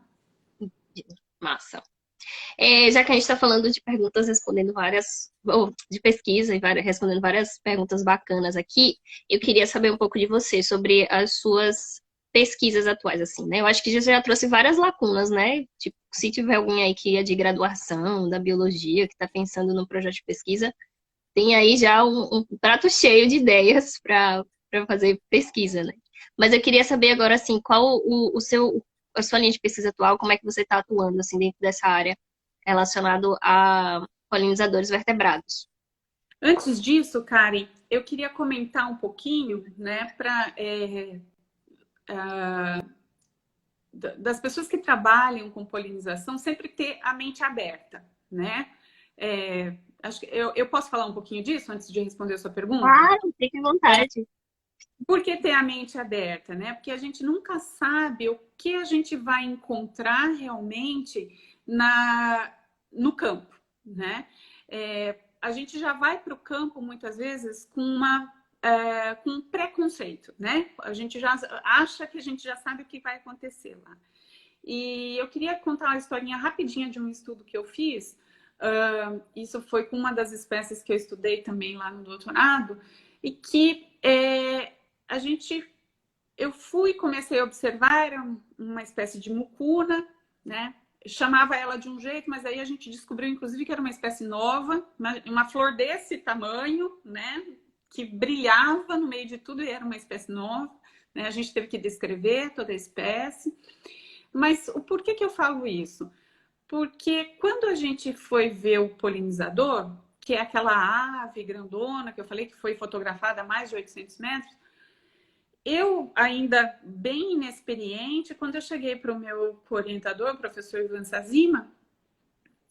Massa. Já que a gente está falando de perguntas, respondendo várias, ou de pesquisa e respondendo várias perguntas bacanas aqui, eu queria saber um pouco de você sobre as suas pesquisas atuais, assim, né? Eu acho que você já trouxe várias lacunas, né? Tipo, se tiver alguém aí que é de graduação, da biologia, que está pensando no projeto de pesquisa, tem aí já um prato cheio de ideias para fazer pesquisa, né? Mas eu queria saber agora, assim, qual a sua linha de pesquisa atual, como é que você está atuando, assim, dentro dessa área relacionado a polinizadores vertebrados. Antes disso, Karen, eu queria comentar um pouquinho, né, das pessoas que trabalham com polinização sempre ter a mente aberta, né? Acho que eu posso falar um pouquinho disso antes de responder a sua pergunta? Claro, fique à vontade. Por que ter a mente aberta, né? Porque a gente nunca sabe o que a gente vai encontrar realmente no campo, né? A gente já vai para o campo muitas vezes com um preconceito, né? A gente já acha que a gente já sabe o que vai acontecer lá. E eu queria contar uma historinha rapidinha de um estudo que eu fiz. Isso foi com uma das espécies que eu estudei também lá no doutorado, e que eu fui e comecei a observar, era uma espécie de mucuna, né? Eu chamava ela de um jeito, mas aí a gente descobriu, inclusive, que era uma espécie nova, uma flor desse tamanho, né? Que brilhava no meio de tudo e era uma espécie nova, né? A gente teve que descrever toda a espécie. Mas o porquê que eu falo isso? Porque quando a gente foi ver o polinizador, que é aquela ave grandona que eu falei que foi fotografada a mais de 800 metros, eu ainda bem inexperiente, quando eu cheguei para o meu orientador, o professor Ivan Sazima,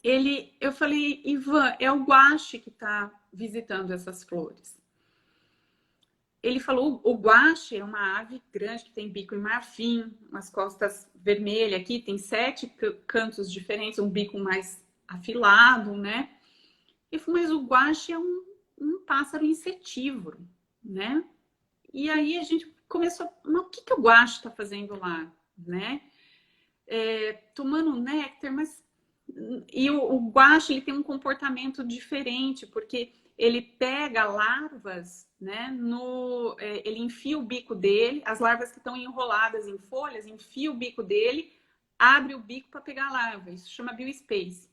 eu falei, Ivan, é o guache que está visitando essas flores. Ele falou, o guache é uma ave grande que tem bico em marfim, umas costas vermelhas aqui, tem 7 cantos diferentes, um bico mais afilado, né? Ele falou, mas o guache é um pássaro insetívoro, né? E aí a gente começou, mas o que, que o guache está fazendo lá, né? Tomando néctar, mas... E o guache, ele tem um comportamento diferente, porque ele pega larvas, né? Ele enfia o bico dele, as larvas que estão enroladas em folhas, enfia o bico dele, abre o bico para pegar a larva. Isso chama biospace.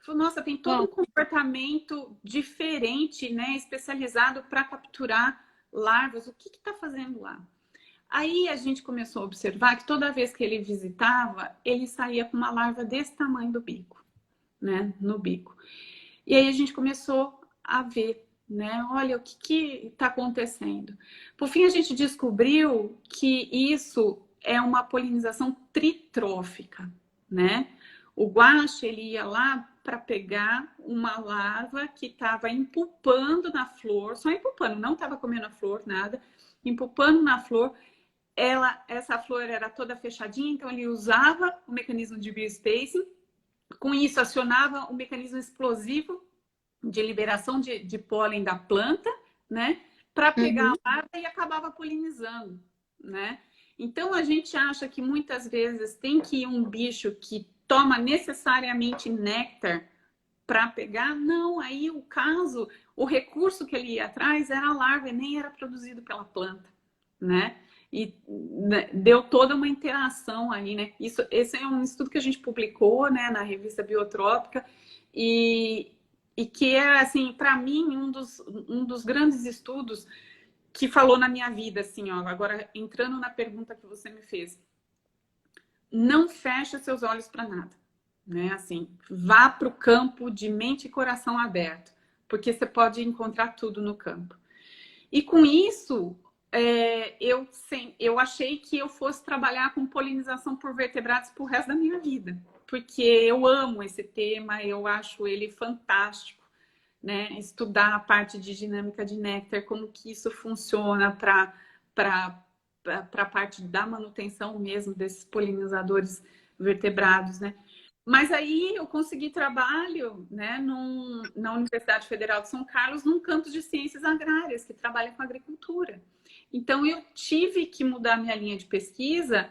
Falei, nossa, tem todo um comportamento diferente, né? Especializado para capturar larvas. O que está fazendo lá? Aí a gente começou a observar que toda vez que ele visitava, ele saía com uma larva desse tamanho do bico, né? No bico. E aí a gente começou a ver, né? Olha, o que está acontecendo? Por fim, a gente descobriu que isso é uma polinização tritrófica, né? O guache, ele ia lá para pegar uma larva que estava empupando na flor, só empupando, não estava comendo a flor, nada, empupando na flor. Essa flor era toda fechadinha, então ele usava o mecanismo de biospacing, com isso acionava o mecanismo explosivo de liberação de pólen da planta, né, para pegar a larva e acabava polinizando, né? Então a gente acha que muitas vezes tem que ir um bicho que toma necessariamente néctar para pegar, não, aí o recurso que ele ia atrás era a larva e nem era produzido pela planta, né? E deu toda uma interação aí, né? Esse é um estudo que a gente publicou, né, na revista Biotrópica e que é, assim, para mim, um dos grandes estudos que falou na minha vida, assim, ó, agora entrando na pergunta que você me fez. Não feche seus olhos para nada, né? Assim, vá para o campo de mente e coração aberto, porque você pode encontrar tudo no campo. E com isso, eu achei que eu fosse trabalhar com polinização por vertebrados pro resto da minha vida, porque eu amo esse tema, eu acho ele fantástico, né? Estudar a parte de dinâmica de néctar, como que isso funciona para a parte da manutenção mesmo desses polinizadores vertebrados, né? Mas aí eu consegui trabalho, né, na Universidade Federal de São Carlos, num campus de ciências agrárias, que trabalha com agricultura. Então eu tive que mudar minha linha de pesquisa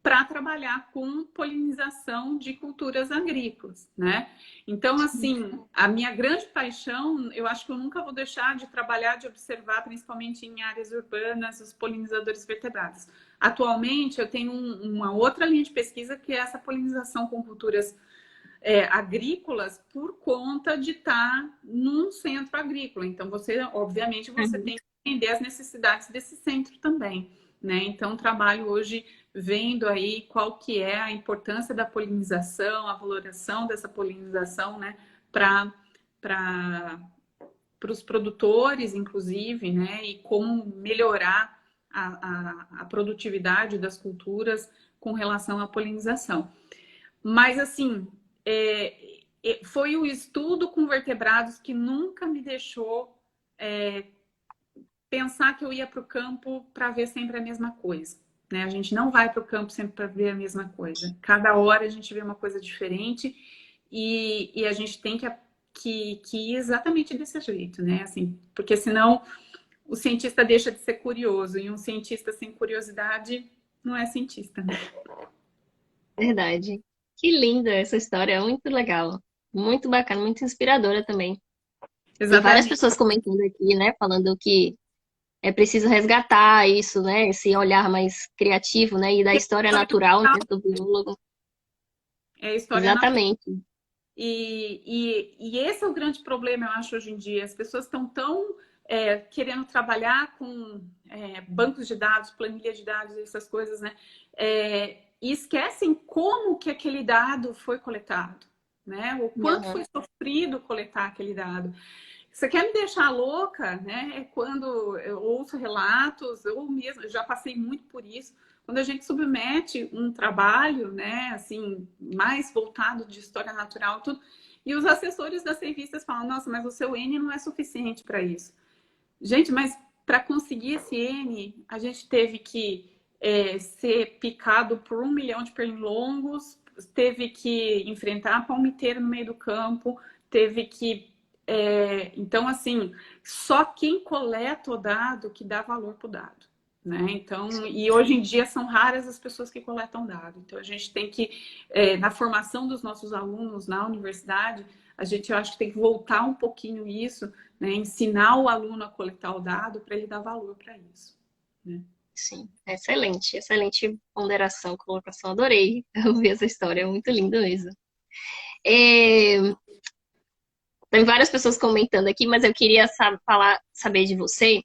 para trabalhar com polinização de culturas agrícolas, né? Então, assim, a minha grande paixão, eu acho que eu nunca vou deixar de trabalhar, de observar, principalmente em áreas urbanas, os polinizadores vertebrados. Atualmente, eu tenho uma outra linha de pesquisa que é essa polinização com culturas agrícolas por conta de estar num centro agrícola. Então, obviamente, você tem que entender as necessidades desse centro também, né? Então, trabalho hoje vendo aí qual que é a importância da polinização, a valoração dessa polinização, né? Para os produtores, inclusive, né? E como melhorar a produtividade das culturas com relação à polinização. Mas, assim, foi o estudo com vertebrados que nunca me deixou pensar que eu ia para o campo para ver sempre a mesma coisa, né? A gente não vai para o campo sempre para ver a mesma coisa. Cada hora a gente vê uma coisa diferente e a gente tem que ir exatamente desse jeito, né? Assim, porque senão o cientista deixa de ser curioso e um cientista sem curiosidade não é cientista, né? Verdade. Que linda essa história, é muito legal. Muito bacana, muito inspiradora também. Tem várias Exatamente. pessoas comentando aqui, né, falando que é preciso resgatar isso, né, esse olhar mais criativo, né, e da história natural, né, do biólogo. É história natural. Exatamente. E esse é o grande problema, eu acho, hoje em dia. As pessoas estão tão querendo trabalhar com bancos de dados, planilha de dados, essas coisas, né? E esquecem como que aquele dado foi coletado, né? O quanto foi sofrido coletar aquele dado. Você quer me deixar louca, né? É quando eu ouço relatos, eu mesmo já passei muito por isso. Quando a gente submete um trabalho, né, assim, mais voltado de história natural, tudo, e os assessores das revistas falam: nossa, mas o seu N não é suficiente para isso. Gente, mas para conseguir esse N, a gente teve que ser picado por 1 milhão de pernilongos, teve que enfrentar a palmiteira no meio do campo, teve que Então, assim, só quem coleta o dado que dá valor para o dado. Né? Então, e hoje em dia são raras as pessoas que coletam dado. Então, a gente tem que, na formação dos nossos alunos na universidade, eu acho que tem que voltar um pouquinho isso, né? Ensinar o aluno a coletar o dado para ele dar valor para isso. Né? Sim, excelente, excelente ponderação, colocação. Adorei ouvir essa história, é muito lindo mesmo. É, tem várias pessoas comentando aqui, mas eu queria saber de você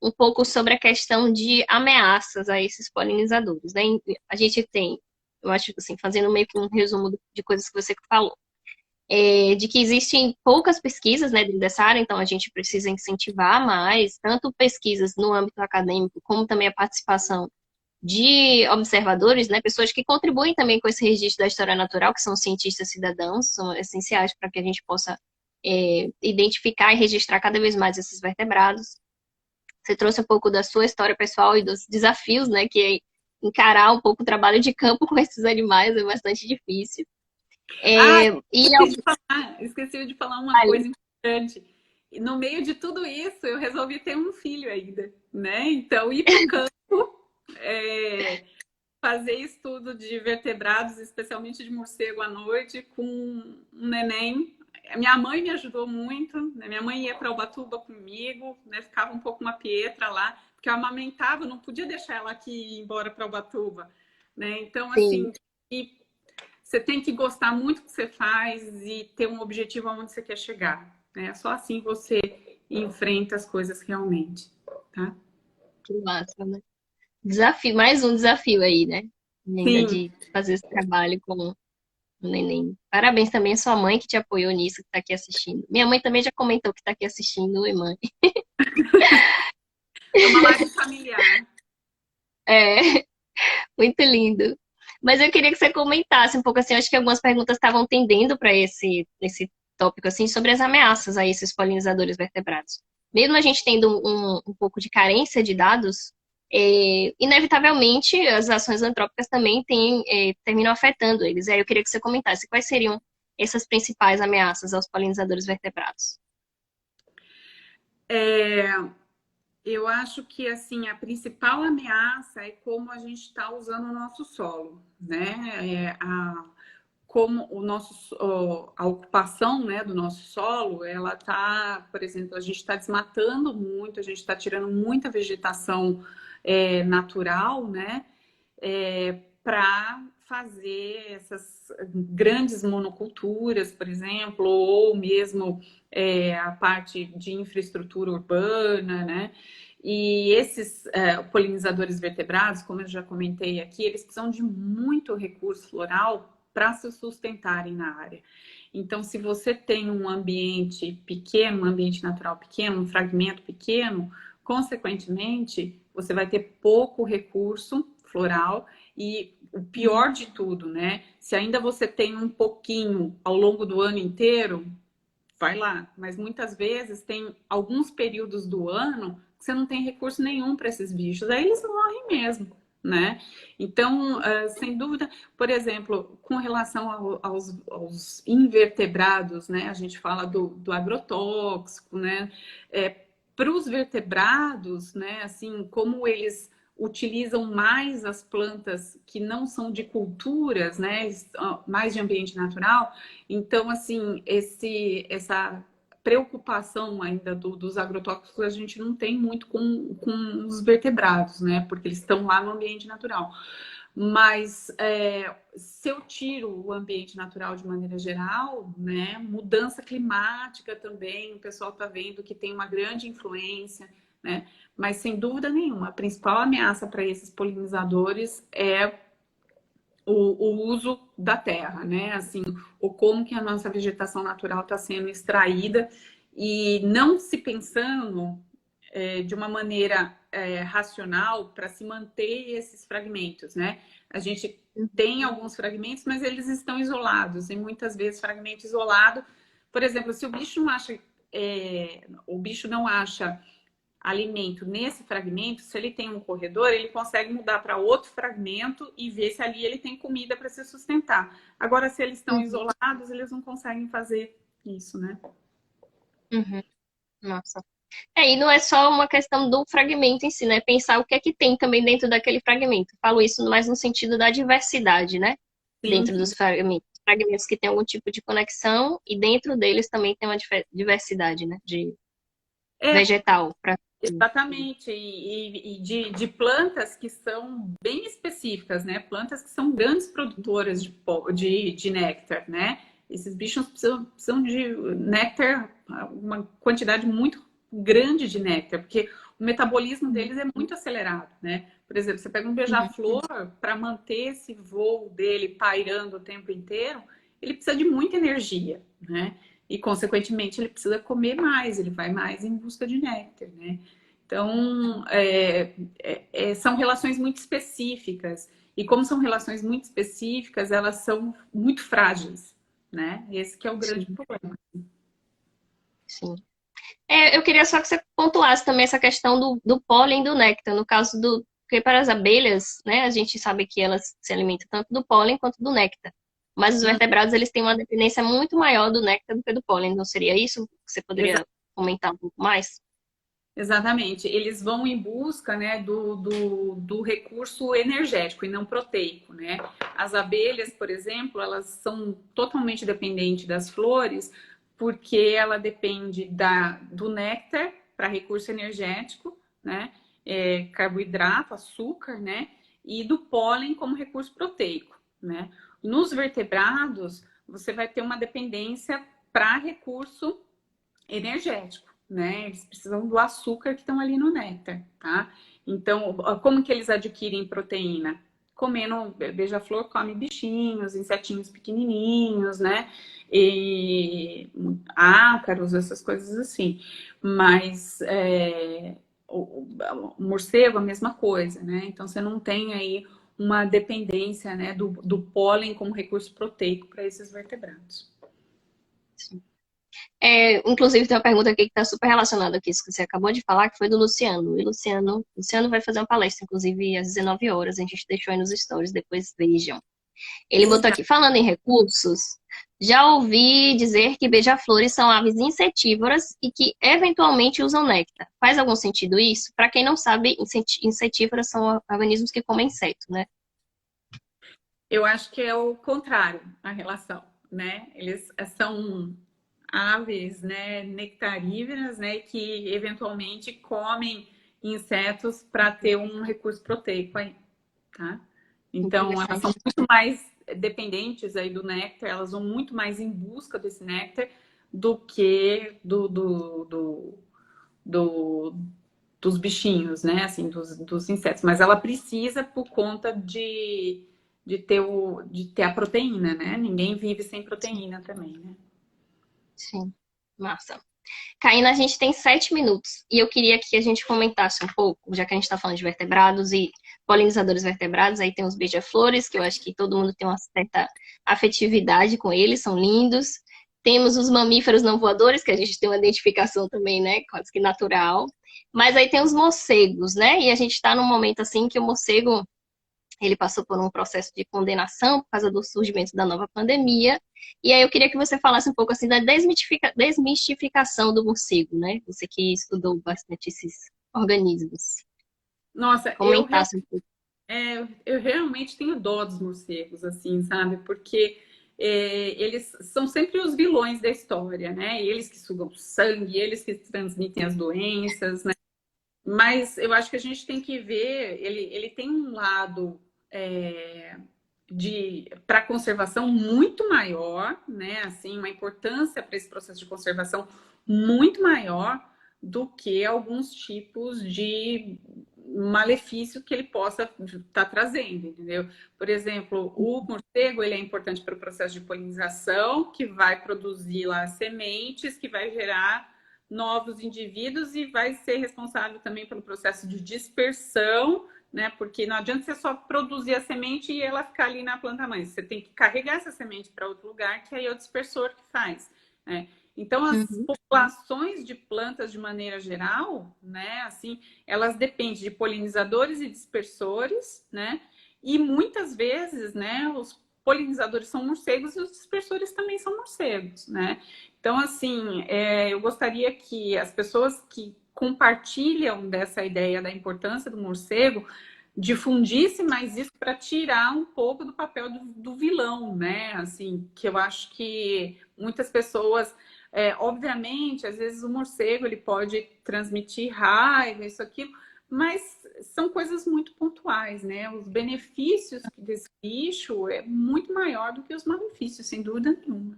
um pouco sobre a questão de ameaças a esses polinizadores, né? A gente tem, eu acho assim, fazendo meio que um resumo de coisas que você falou, de que existem poucas pesquisas, né, dentro dessa área, então a gente precisa incentivar mais, tanto pesquisas no âmbito acadêmico, como também a participação de observadores, né, pessoas que contribuem também com esse registro da história natural, que são cientistas cidadãos, são essenciais para que a gente possa identificar e registrar cada vez mais esses vertebrados. Você trouxe um pouco da sua história pessoal e dos desafios, né, que é encarar um pouco o trabalho de campo com esses animais é bastante difícil. Esqueci de falar uma coisa importante. No meio de tudo isso, eu resolvi ter um filho ainda, né? Então, ir para o campo, fazer estudo de vertebrados, especialmente de morcego à noite, com um neném. Minha mãe me ajudou muito, né? Minha mãe ia para Ubatuba comigo, né? Ficava um pouco uma pietra lá, porque eu amamentava, não podia deixar ela aqui ir embora para Ubatuba, né? Então, assim, você tem que gostar muito do que você faz e ter um objetivo aonde você quer chegar, né? Só assim você enfrenta as coisas realmente, tá? Que massa, né? Desafio, mais um desafio aí, né? Ainda Sim. de fazer esse trabalho com o neném. Parabéns também à sua mãe que te apoiou nisso, que está aqui assistindo. Minha mãe também já comentou que está aqui assistindo. Oi, mãe. É uma live familiar. É, muito lindo. Mas eu queria que você comentasse um pouco assim, acho que algumas perguntas estavam tendendo para esse tópico assim, sobre as ameaças a esses polinizadores vertebrados. Mesmo a gente tendo um pouco de carência de dados, inevitavelmente as ações antrópicas também terminam afetando eles. Aí eu queria que você comentasse quais seriam essas principais ameaças aos polinizadores vertebrados. Eu acho que assim a principal ameaça é como a gente está usando o nosso solo, né? Como a ocupação, né, do nosso solo, ela está, por exemplo, a gente está desmatando muito, a gente está tirando muita vegetação natural, né? Para fazer essas grandes monoculturas, por exemplo, ou mesmo a parte de infraestrutura urbana, né? E esses polinizadores vertebrados, como eu já comentei aqui, eles precisam de muito recurso floral para se sustentarem na área. Então, se você tem um ambiente pequeno, um ambiente natural pequeno, um fragmento pequeno, consequentemente, você vai ter pouco recurso floral e o pior de tudo, né? Se ainda você tem um pouquinho ao longo do ano inteiro, vai lá. Mas muitas vezes tem alguns períodos do ano que você não tem recurso nenhum para esses bichos. Aí eles morrem mesmo, né? Então, sem dúvida, por exemplo, com relação aos invertebrados, né? A gente fala do agrotóxico, né? Para os vertebrados, né? Assim, como eles utilizam mais as plantas que não são de culturas, né? Mais de ambiente natural. Então, assim, essa preocupação ainda dos agrotóxicos a gente não tem muito com os vertebrados, né? Porque eles estão lá no ambiente natural. Mas se eu tiro o ambiente natural de maneira geral, né? Mudança climática também, o pessoal está vendo que tem uma grande influência, né? Mas sem dúvida nenhuma, a principal ameaça para esses polinizadores é o uso da terra, né? Assim, o como que a nossa vegetação natural está sendo extraída e não se pensando de uma maneira racional para se manter esses fragmentos, né? A gente tem alguns fragmentos, mas eles estão isolados e muitas vezes fragmento isolado, por exemplo, se o bicho não acha alimento nesse fragmento, se ele tem um corredor, ele consegue mudar para outro fragmento e ver se ali ele tem comida para se sustentar. Agora, se eles estão isolados, eles não conseguem fazer isso, né? Uhum. Nossa. E não é só uma questão do fragmento em si, né? Pensar o que é que tem também dentro daquele fragmento. Falo isso mais no sentido da diversidade, né? Sim, Dentro dos fragmentos. Fragmentos que têm algum tipo de conexão e dentro deles também tem uma diversidade, né? De é, vegetal. exatamente. E de plantas que são bem específicas, né? Plantas que são grandes produtoras de néctar, né? Esses bichos precisam de néctar, uma quantidade muito grande de néctar, porque o metabolismo deles é muito acelerado, né? Por exemplo, você pega um Uhum. beija-flor, para manter esse voo dele pairando o tempo inteiro, ele precisa de muita energia, né? E, consequentemente, ele precisa comer mais, ele vai mais em busca de néctar, né? Então, são relações muito específicas. E como são relações muito específicas, elas são muito frágeis, né? Esse que é o grande Sim, problema. sim. Eu queria só que você pontuasse também essa questão do pólen e do néctar, no caso do. Porque para as abelhas, né, a gente sabe que elas se alimentam tanto do pólen quanto do néctar. Mas os vertebrados, eles têm uma dependência muito maior do néctar do que do pólen. Não seria isso? Você poderia comentar um pouco mais? Exatamente. Eles vão em busca, né, do recurso energético e não proteico, né? As abelhas, por exemplo, elas são totalmente dependentes das flores porque ela depende do néctar para recurso energético, né? Carboidrato, açúcar, né? E do pólen como recurso proteico, né? Nos vertebrados, você vai ter uma dependência para recurso energético, né? Eles precisam do açúcar que estão ali no néctar, tá? Então, como que eles adquirem proteína? Comendo, beija-flor come bichinhos, insetinhos pequenininhos, né? E ácaros, essas coisas assim. Mas o morcego, a mesma coisa, né? Então, você não tem aí uma dependência, né, do pólen como recurso proteico para esses vertebrados. Inclusive, tem uma pergunta aqui que está super relacionada com isso que você acabou de falar, que foi do Luciano. E Luciano vai fazer uma palestra, inclusive, às 19 horas. A gente deixou aí nos stories, depois vejam. Ele botou aqui, falando em recursos, já ouvi dizer que beija-flores são aves insetívoras e que eventualmente usam néctar. Faz algum sentido isso? Para quem não sabe, insetívoras são organismos que comem inseto, né? Eu acho que é o contrário a relação, né? Eles são aves, né, nectarívoras, né, que eventualmente comem insetos para ter um recurso proteico aí, tá? Então, elas são Interessante. muito mais dependentes aí do néctar, elas vão muito mais em busca desse néctar do que do dos bichinhos, né? Assim, dos insetos. Mas ela precisa por conta de ter a proteína, né? Ninguém vive sem proteína também, né? Sim, massa. Caína, a gente tem 7 minutos e eu queria que a gente comentasse um pouco, já que a gente está falando de vertebrados e polinizadores vertebrados, aí tem os beija-flores, que eu acho que todo mundo tem uma certa afetividade com eles, são lindos. Temos os mamíferos não voadores, que a gente tem uma identificação também, né, quase que natural. Mas aí tem os morcegos, né? E a gente está num momento assim que o morcego ele passou por um processo de condenação por causa do surgimento da nova pandemia. E aí eu queria que você falasse um pouco assim da desmistificação do morcego, né? Você que estudou bastante esses organismos. Nossa, Comentasse um pouco. eu realmente tenho dó dos morcegos, assim, sabe? Porque eles são sempre os vilões da história, né? Eles que sugam sangue, eles que transmitem as doenças, né? Mas eu acho que a gente tem que ver, ele tem um lado é, de para conservação muito maior, né? Assim, uma importância para esse processo de conservação muito maior do que alguns tipos de malefício que ele possa estar trazendo, entendeu? Por exemplo, o morcego ele é importante para o processo de polinização, que vai produzir lá sementes, que vai gerar novos indivíduos e vai ser responsável também pelo processo de dispersão, né? Porque não adianta você só produzir a semente e ela ficar ali na planta mãe. Você tem que carregar essa semente para outro lugar, que aí é o dispersor que faz, né? Então, as Uhum. populações de plantas, de maneira geral, né, assim, elas dependem de polinizadores e dispersores, né? E muitas vezes, né, polinizadores são morcegos e os dispersores também são morcegos, né? Então, assim, eu gostaria que as pessoas que compartilham dessa ideia da importância do morcego difundissem mais isso para tirar um pouco do papel do vilão, né? Assim, que eu acho que muitas pessoas, obviamente, às vezes o morcego ele pode transmitir raiva, isso, aquilo, mas são coisas muito pontuais, né? Os benefícios desse bicho é muito maior do que os malefícios, sem dúvida nenhuma.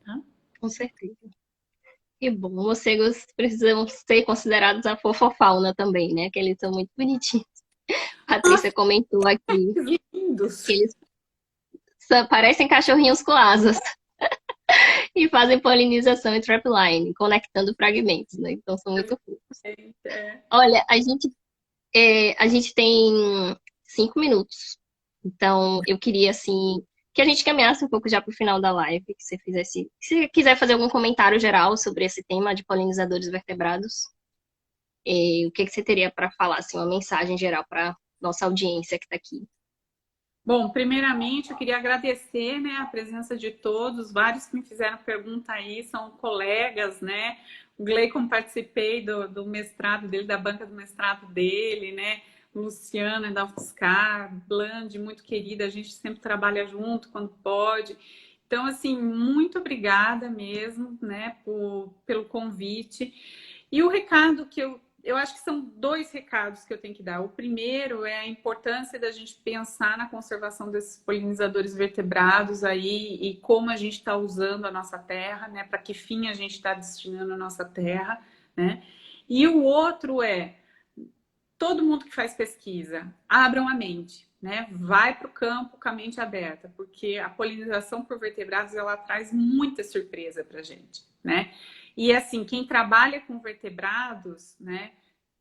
Tá? Com certeza. E bom, morcegos precisam ser considerados a fofofauna também, né? Que eles são muito bonitinhos. A Patrícia comentou aqui Lindos. que eles parecem cachorrinhos com asas e fazem polinização em trapline, conectando fragmentos, né? Então são muito fofos. Olha, a gente tem 5 minutos. Então eu queria, assim, que a gente caminhasse um pouco já para o final da live, que você fizesse. Se você quiser fazer algum comentário geral sobre esse tema de polinizadores vertebrados, o que você teria para falar, assim, uma mensagem geral para nossa audiência que está aqui? Bom, primeiramente eu queria agradecer, né, a presença de todos, vários que me fizeram pergunta aí, são colegas, né? O Gleicon, participei do mestrado dele, da banca do mestrado dele, né? Luciana da UFSCar, Bland, muito querida, a gente sempre trabalha junto quando pode. Então, assim, muito obrigada mesmo, né, pelo convite. E o recado que eu acho que são 2 recados que eu tenho que dar. O primeiro é a importância da gente pensar na conservação desses polinizadores vertebrados aí e como a gente está usando a nossa terra, né? Para que fim a gente está destinando a nossa terra, né? E o outro é todo mundo que faz pesquisa, abram a mente, né? Vai para o campo com a mente aberta, porque a polinização por vertebrados ela traz muita surpresa para a gente, né? E assim, quem trabalha com vertebrados, né,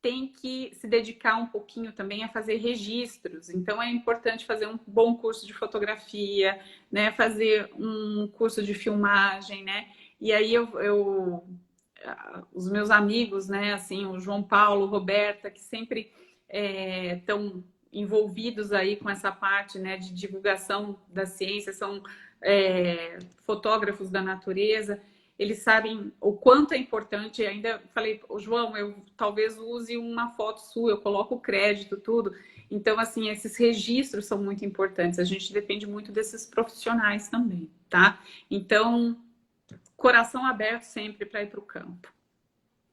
tem que se dedicar um pouquinho também a fazer registros. Então é importante fazer um bom curso de fotografia, né, fazer um curso de filmagem, né? E aí os meus amigos, né, assim, o João Paulo, Roberta, que sempre estão envolvidos aí com essa parte, né, de divulgação da ciência, são fotógrafos da natureza, eles sabem o quanto é importante. Ainda falei, João, eu talvez use uma foto sua, eu coloco o crédito, tudo. Então, assim, esses registros são muito importantes. A gente depende muito desses profissionais também, tá? Então, coração aberto sempre para ir para o campo.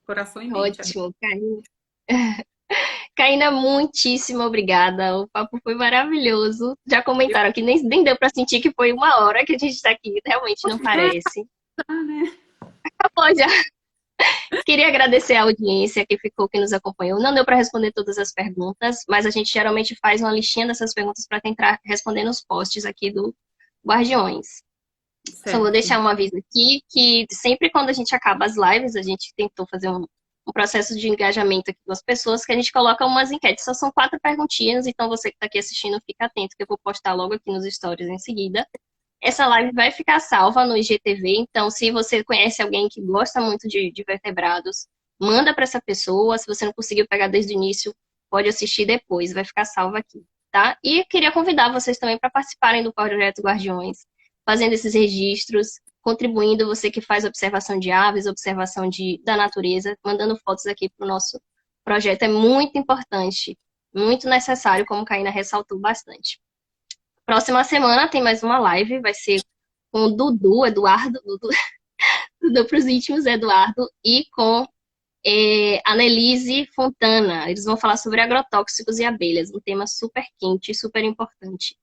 Coração e mente aberto. Ótimo, Caína. Caína, muitíssimo obrigada. O papo foi maravilhoso. Já comentaram que nem deu para sentir que foi 1 hora que a gente está aqui. Realmente não parece. Né? Acabou já. Queria agradecer a audiência que ficou, que nos acompanhou. Não deu para responder todas as perguntas, mas a gente geralmente faz uma listinha dessas perguntas para tentar responder nos posts aqui do Guardiões. Certo. Só vou deixar um aviso aqui, que sempre quando a gente acaba as lives, a gente tentou fazer um processo de engajamento aqui com as pessoas, que a gente coloca umas enquetes. Só são 4 perguntinhas, então você que está aqui assistindo, fica atento, que eu vou postar logo aqui nos stories em seguida. Essa live vai ficar salva no IGTV, então se você conhece alguém que gosta muito de vertebrados, manda para essa pessoa. Se você não conseguiu pegar desde o início, pode assistir depois, vai ficar salva aqui, tá? E queria convidar vocês também para participarem do Projeto Guardiões, fazendo esses registros, contribuindo, você que faz observação de aves, observação da natureza, mandando fotos aqui para o nosso projeto. É muito importante, muito necessário, como a Caína ressaltou bastante. Próxima semana tem mais uma live, vai ser com o Dudu para os íntimos, Eduardo, e com a Nelise Fontana. Eles vão falar sobre agrotóxicos e abelhas, um tema super quente, super importante.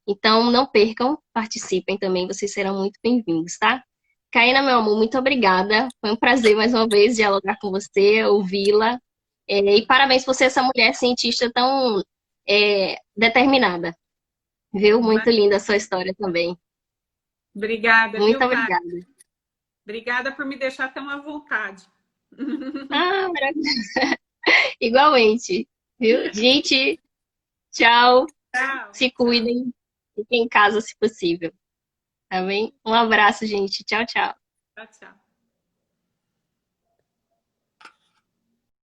Então, não percam, participem também, vocês serão muito bem-vindos, tá? Caína, meu amor, muito obrigada. Foi um prazer, mais uma vez, dialogar com você, ouvi-la. E parabéns por ser essa mulher cientista tão determinada. Viu? Muito linda a sua história também. Obrigada, muito viu, obrigada. Cara? Obrigada por me deixar tão à vontade. Ah, maravilha. Igualmente. Viu? Gente, tchau. Tchau. Se cuidem. Fiquem em casa, se possível. Tá bem? Um abraço, gente. Tchau, tchau. Tchau, tchau.